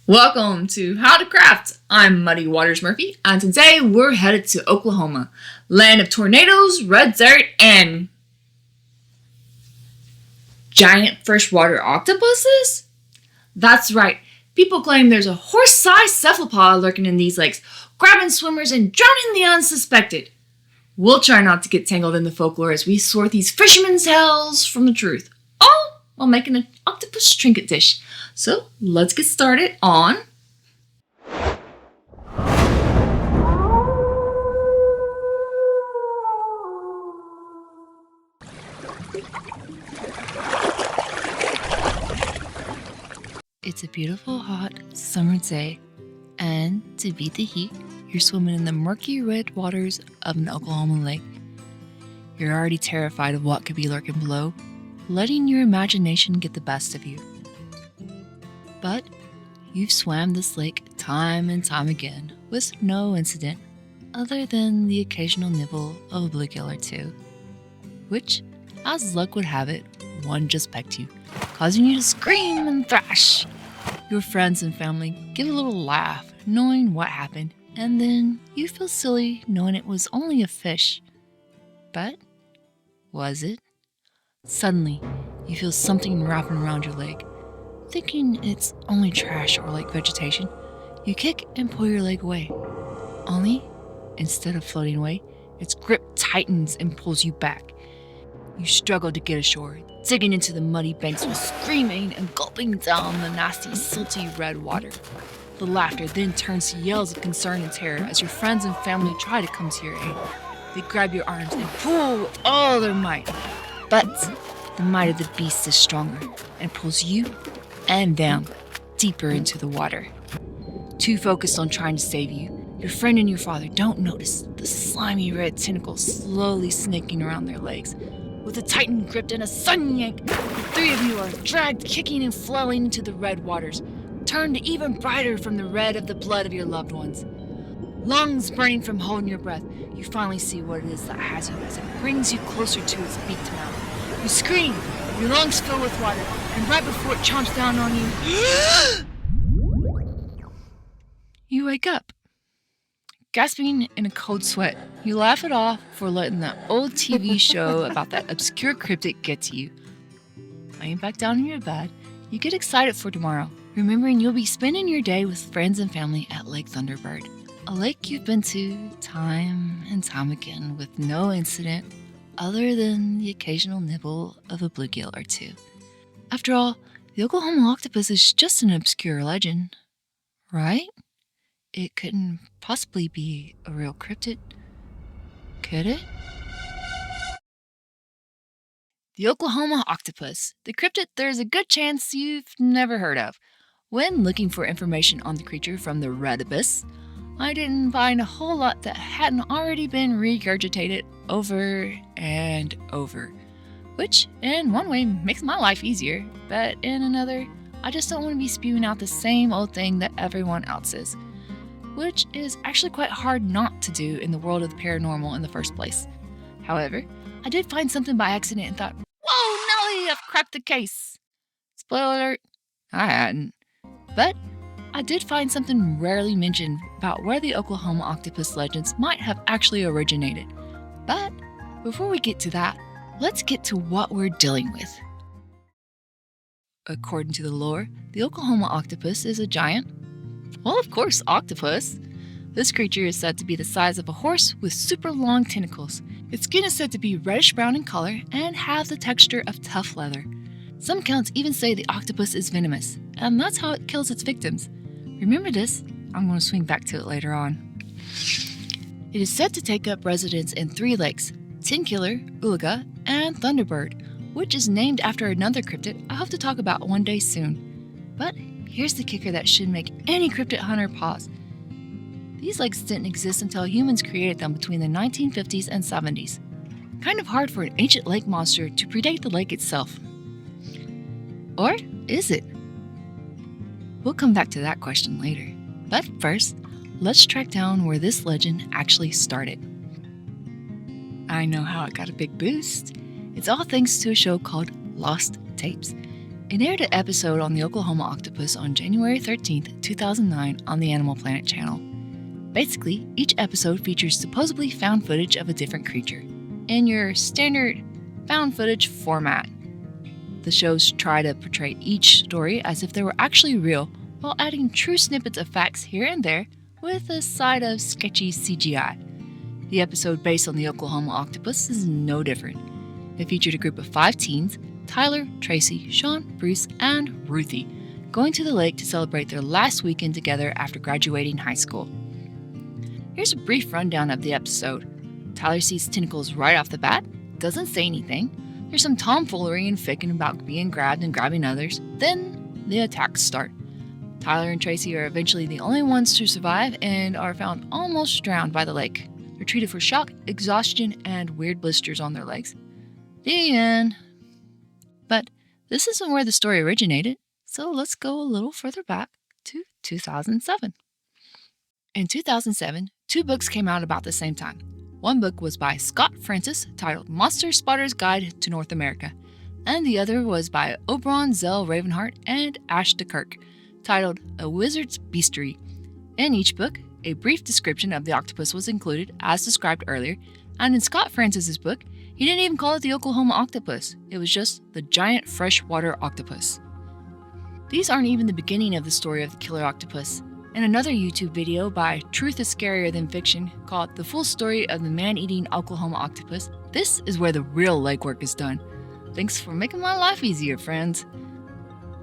Welcome to How to Craft. I'm Muddy Waters Murphy, and today we're headed to Oklahoma, land of tornadoes, red dirt, and giant freshwater octopuses? That's right. People claim there's a horse-sized cephalopod lurking in these lakes, grabbing swimmers and drowning the unsuspected. We'll try not to get tangled in the folklore as we sort these fishermen's tales from the truth, all while making an octopus trinket dish. So let's get started on It's a beautiful hot summer day, and to beat the heat, you're swimming in the murky red waters of an Oklahoma lake. You're already terrified of what could be lurking below, letting your imagination get the best of you. But you've swam this lake time and time again with no incident other than the occasional nibble of a bluegill or two, which, as luck would have it, one just pecked you, causing you to scream and thrash. Your friends and family give a little laugh knowing what happened, and then you feel silly knowing it was only a fish. But was it? Suddenly, you feel something wrapping around your leg. Thinking it's only trash or like vegetation, you kick and pull your leg away. Only, instead of floating away, its grip tightens and pulls you back. You struggle to get ashore, digging into the muddy banks with screaming and gulping down the nasty, silty red water. The laughter then turns to yells of concern and terror as your friends and family try to come to your aid. They grab your arms and pull with all their might. But the might of the beast is stronger and pulls you and them deeper into the water. Too focused on trying to save you, your friend and your father don't notice the slimy red tentacles slowly snaking around their legs. With a tightened grip and a sudden yank, the three of you are dragged kicking and flailing into the red waters, turned even brighter from the red of the blood of your loved ones. Lungs burning from holding your breath, you finally see what it is that has you as it brings you closer to its beaked mouth. You scream, your lungs fill with water, and right before it chomps down on you, you wake up. Gasping in a cold sweat, you laugh it off for letting that old TV show about that obscure cryptid get to you. Laying back down in your bed, you get excited for tomorrow, remembering you'll be spending your day with friends and family at Lake Thunderbird, a lake you've been to time and time again with no incident other than the occasional nibble of a bluegill or two. After all, the Oklahoma Octopus is just an obscure legend, right? It couldn't possibly be a real cryptid, could it? The Oklahoma Octopus, the cryptid there's a good chance you've never heard of. When looking for information on the creature from the red abyss, I didn't find a whole lot that hadn't already been regurgitated over and over, which in one way makes my life easier, but in another, I just don't want to be spewing out the same old thing that everyone else is, which is actually quite hard not to do in the world of the paranormal in the first place. However, I did find something by accident and thought, whoa, Nelly, I've cracked the case. Spoiler alert, I hadn't. But I did find something rarely mentioned about where the Oklahoma Octopus legends might have actually originated. But before we get to that, let's get to what we're dealing with. According to the lore, the Oklahoma Octopus is a giant, well, of course, octopus. This creature is said to be the size of a horse with super long tentacles. Its skin is said to be reddish-brown in color and have the texture of tough leather. Some accounts even say the octopus is venomous, and that's how it kills its victims. Remember this? I'm going to swing back to it later on. It is said to take up residence in 3 lakes, Tinkiller, Ulaga, and Thunderbird, which is named after another cryptid I hope to talk about one day soon. But here's the kicker that should make any cryptid hunter pause. These lakes didn't exist until humans created them between the 1950s and 70s. Kind of hard for an ancient lake monster to predate the lake itself. Or is it? We'll come back to that question later. But first, let's track down where this legend actually started. I know how it got a big boost. It's all thanks to a show called Lost Tapes. It aired an episode on the Oklahoma Octopus on January 13th, 2009 on the Animal Planet channel. Basically, each episode features supposedly found footage of a different creature, in your standard found footage format. The shows try to portray each story as if they were actually real, while adding true snippets of facts here and there with a side of sketchy CGI. The episode based on the Oklahoma Octopus is no different. It featured a group of 5 teens, Tyler, Tracy, Sean, Bruce, and Ruthie, going to the lake to celebrate their last weekend together after graduating high school. Here's a brief rundown of the episode. Tyler sees tentacles right off the bat, doesn't say anything. There's some tomfoolery and ficking about being grabbed and grabbing others. Then the attacks start. Tyler and Tracy are eventually the only ones to survive and are found almost drowned by the lake. They're treated for shock, exhaustion, and weird blisters on their legs. The end. But this isn't where the story originated, so let's go a little further back to 2007. In 2007, 2 books came out about the same time. One book was by Scott Francis, titled Monster Spotter's Guide to North America, and the other was by Oberon Zell Ravenheart and Ash DeKirk, titled A Wizard's Beastery. In each book, a brief description of the octopus was included, as described earlier, and in Scott Francis's book, he didn't even call it the Oklahoma Octopus. It was just the giant freshwater octopus. These aren't even the beginning of the story of the killer octopus. In another YouTube video by Truth is Scarier Than Fiction called The Full Story of the Man-Eating Oklahoma Octopus, this is where the real legwork is done. Thanks for making my life easier, friends.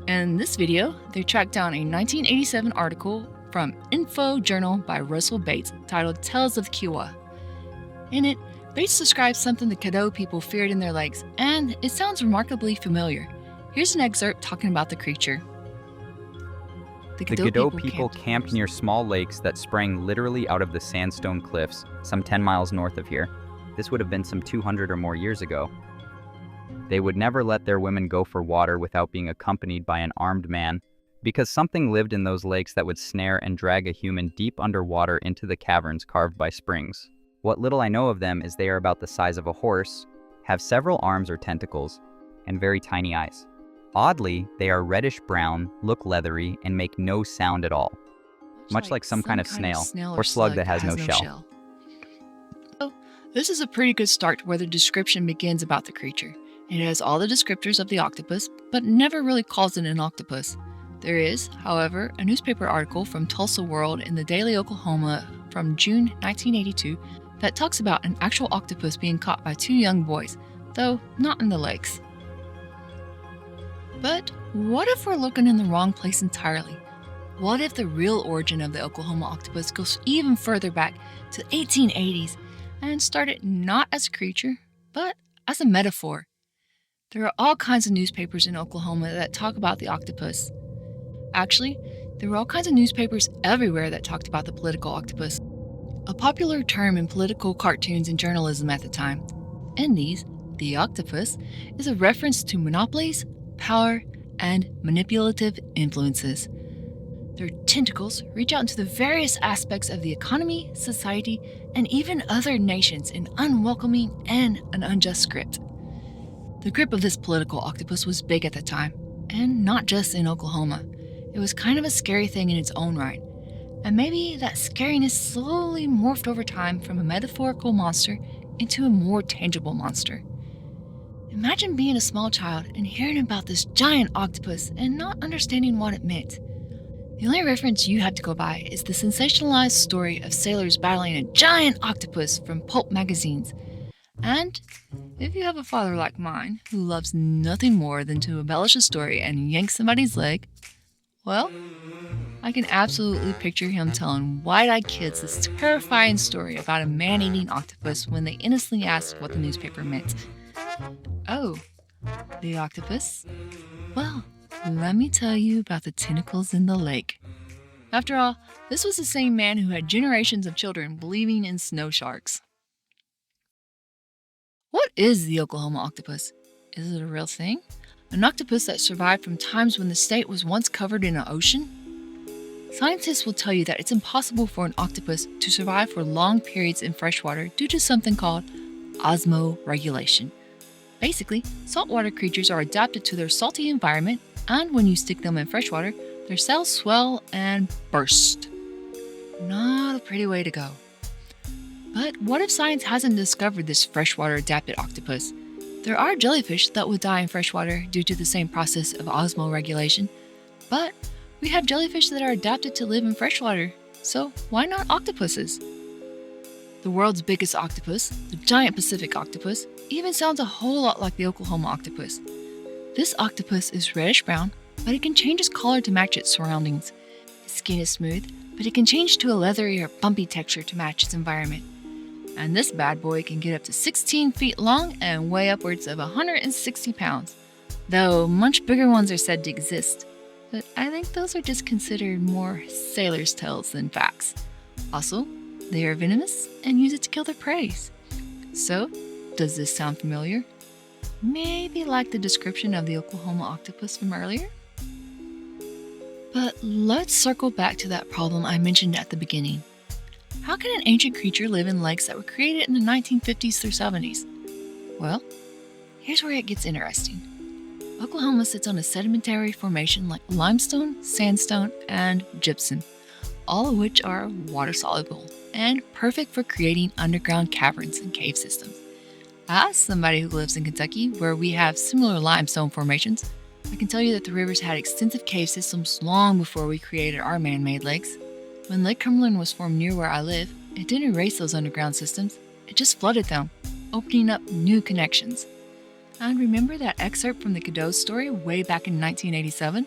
In this video, they tracked down a 1987 article from Info Journal by Russell Bates titled Tales of Kiowa. In it, Bates describes something the Caddo people feared in their lakes, and it sounds remarkably familiar. Here's an excerpt talking about the creature. The Caddo people camped near small lakes that sprang literally out of the sandstone cliffs, some 10 miles north of here. This would have been some 200 or more years ago. They would never let their women go for water without being accompanied by an armed man, because something lived in those lakes that would snare and drag a human deep underwater into the caverns carved by springs. What little I know of them is they are about the size of a horse, have several arms or tentacles, and very tiny eyes. Oddly, they are reddish-brown, look leathery, and make no sound at all, much like some kind of snail or slug that has no shell. So, this is a pretty good start to where the description begins about the creature. It has all the descriptors of the octopus, but never really calls it an octopus. There is, however, a newspaper article from Tulsa World in the Daily Oklahoma from June 1982 that talks about an actual octopus being caught by 2 young boys, though not in the lakes. But what if we're looking in the wrong place entirely? What if the real origin of the Oklahoma octopus goes even further back to the 1880s and started not as a creature, but as a metaphor? There are all kinds of newspapers in Oklahoma that talk about the octopus. Actually, there were all kinds of newspapers everywhere that talked about the political octopus, a popular term in political cartoons and journalism at the time. In these, the octopus is a reference to monopolies, power, and manipulative influences. Their tentacles reach out into the various aspects of the economy, society, and even other nations in unwelcoming and an unjust script. The grip of this political octopus was big at the time, and not just in Oklahoma. It was kind of a scary thing in its own right. And maybe that scariness slowly morphed over time from a metaphorical monster into a more tangible monster. Imagine being a small child and hearing about this giant octopus and not understanding what it meant. The only reference you have to go by is the sensationalized story of sailors battling a giant octopus from pulp magazines. And if you have a father like mine, who loves nothing more than to embellish a story and yank somebody's leg, well, I can absolutely picture him telling wide-eyed kids this terrifying story about a man-eating octopus when they innocently asked what the newspaper meant. Oh, the octopus? Well, let me tell you about the tentacles in the lake. After all, this was the same man who had generations of children believing in snow sharks. What is the Oklahoma octopus? Is it a real thing? An octopus that survived from times when the state was once covered in an ocean? Scientists will tell you that it's impossible for an octopus to survive for long periods in freshwater due to something called osmoregulation. Basically, saltwater creatures are adapted to their salty environment And when you stick them in freshwater, their cells swell and burst. Not a pretty way to go. But what if science hasn't discovered this freshwater adapted octopus? There are jellyfish that would die in freshwater due to the same process of osmoregulation, but we have jellyfish that are adapted to live in freshwater, so why not octopuses? The world's biggest octopus, the giant Pacific octopus, even sounds a whole lot like the Oklahoma octopus. This octopus is reddish-brown, but it can change its color to match its surroundings. Its skin is smooth, but it can change to a leathery or bumpy texture to match its environment. And this bad boy can get up to 16 feet long and weigh upwards of 160 pounds, though much bigger ones are said to exist. But I think those are just considered more sailors' tales than facts. Also, they are venomous and use it to kill their prey. So, does this sound familiar? Maybe like the description of the Oklahoma octopus from earlier? But let's circle back to that problem I mentioned at the beginning. How can an ancient creature live in lakes that were created in the 1950s through 70s? Well, here's where it gets interesting. Oklahoma sits on a sedimentary formation like limestone, sandstone, and gypsum, all of which are water-soluble and perfect for creating underground caverns and cave systems. As somebody who lives in Kentucky, where we have similar limestone formations, I can tell you that the rivers had extensive cave systems long before we created our man-made lakes. When Lake Cumberland was formed near where I live, it didn't erase those underground systems, it just flooded them, opening up new connections. And remember that excerpt from the Caddo story way back in 1987?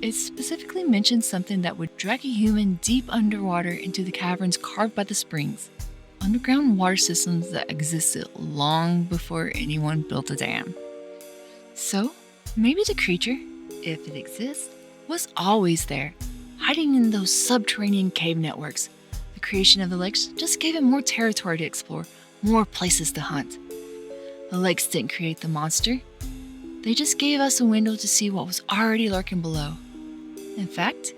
It specifically mentioned something that would drag a human deep underwater into the caverns carved by the springs, underground water systems that existed long before anyone built a dam. So, maybe the creature, if it exists, was always there, hiding in those subterranean cave networks. The creation of the lakes just gave it more territory to explore, more places to hunt. The lakes didn't create the monster. They just gave us a window to see what was already lurking below. In fact,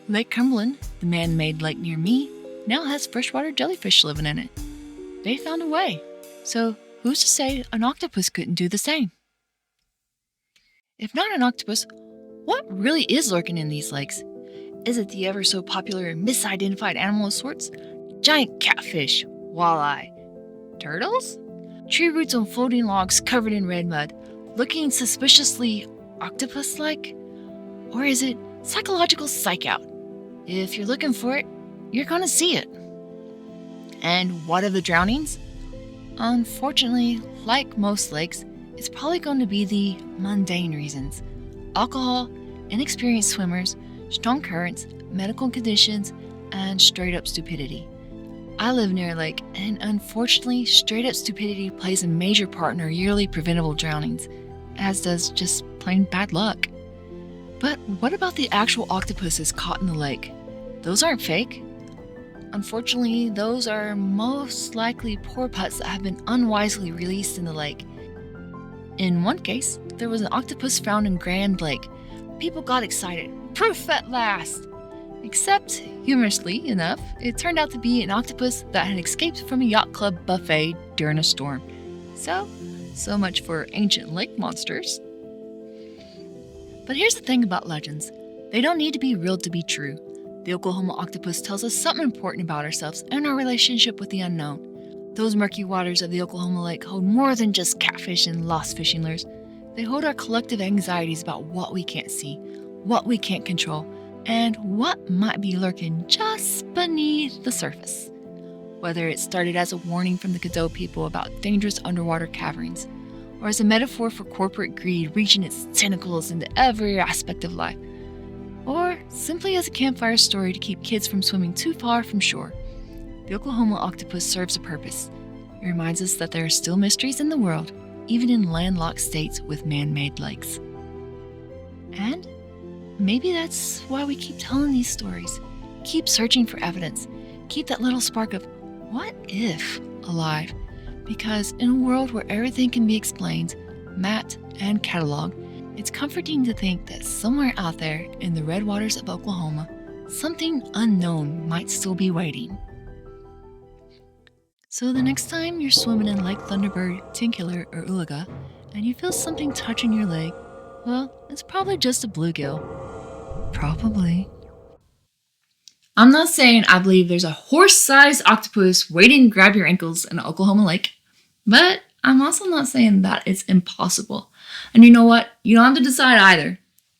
Lake Cumberland, the man-made lake near me, now has freshwater jellyfish living in it. They found a way. So who's to say an octopus couldn't do the same? If not an octopus, what really is lurking in these lakes? Is it the ever so popular misidentified animal of sorts? Giant catfish, walleye, turtles? Tree roots on floating logs covered in red mud, looking suspiciously octopus-like? Or is it psychological psych-out? If you're looking for it, you're gonna see it. And what of the drownings? Unfortunately, like most lakes, it's probably going to be the mundane reasons. Alcohol, inexperienced swimmers, strong currents, medical conditions, and straight-up stupidity. I live near a lake, and unfortunately, straight-up stupidity plays a major part in our yearly preventable drownings, as does just plain bad luck. But what about the actual octopuses caught in the lake? Those aren't fake. Unfortunately, those are most likely poor putts that have been unwisely released in the lake. In one case, there was an octopus found in Grand Lake. People got excited. Proof at last! Except, humorously enough, it turned out to be an octopus that had escaped from a yacht club buffet during a storm. So much for ancient lake monsters. But here's the thing about legends. They don't need to be real to be true. The Oklahoma octopus tells us something important about ourselves and our relationship with the unknown. Those murky waters of the Oklahoma Lake hold more than just catfish and lost fishing lures. They hold our collective anxieties about what we can't see, what we can't control, and what might be lurking just beneath the surface. Whether it started as a warning from the Caddo people about dangerous underwater caverns, or as a metaphor for corporate greed reaching its tentacles into every aspect of life, or simply as a campfire story to keep kids from swimming too far from shore, the Oklahoma octopus serves a purpose. It reminds us that there are still mysteries in the world, even in landlocked states with man-made lakes. And maybe that's why we keep telling these stories, keep searching for evidence, keep that little spark of what if alive, because in a world where everything can be explained, mapped, and cataloged, it's comforting to think that somewhere out there in the red waters of Oklahoma, something unknown might still be waiting. So the next time you're swimming in Lake Thunderbird, Trinket, or Ulaga, and you feel something touching your leg, Well, it's probably just a bluegill. Probably. I'm not saying I believe there's a horse-sized octopus waiting to grab your ankles in Oklahoma Lake, but I'm also not saying that it's impossible. And you know what? You don't have to decide either.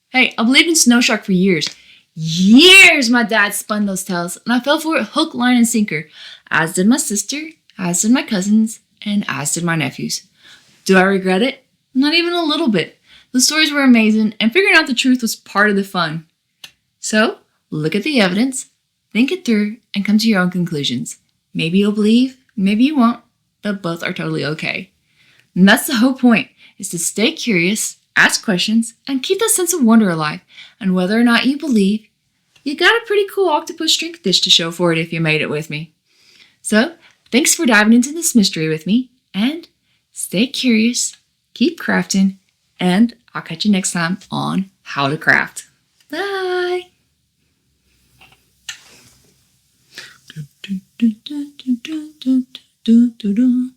Hey, I believed in snow shark for years. Years my dad spun those tales, and I fell for it hook, line, and sinker, as did my sister, as did my cousins, and as did my nephews. Do I regret it? Not even a little bit. The stories were amazing, and figuring out the truth was part of the fun. So, look at the evidence, think it through, and come to your own conclusions. Maybe you'll believe, maybe you won't, but both are totally okay. And that's the whole point, is to stay curious, ask questions, and keep that sense of wonder alive. And whether or not you believe, you got a pretty cool octopus drink dish to show for it if you made it with me. So, thanks for diving into this mystery with me, and stay curious, keep crafting, and I'll catch you next time on How to Craft. Bye! Do, do, do, do, do, do, do, do, do.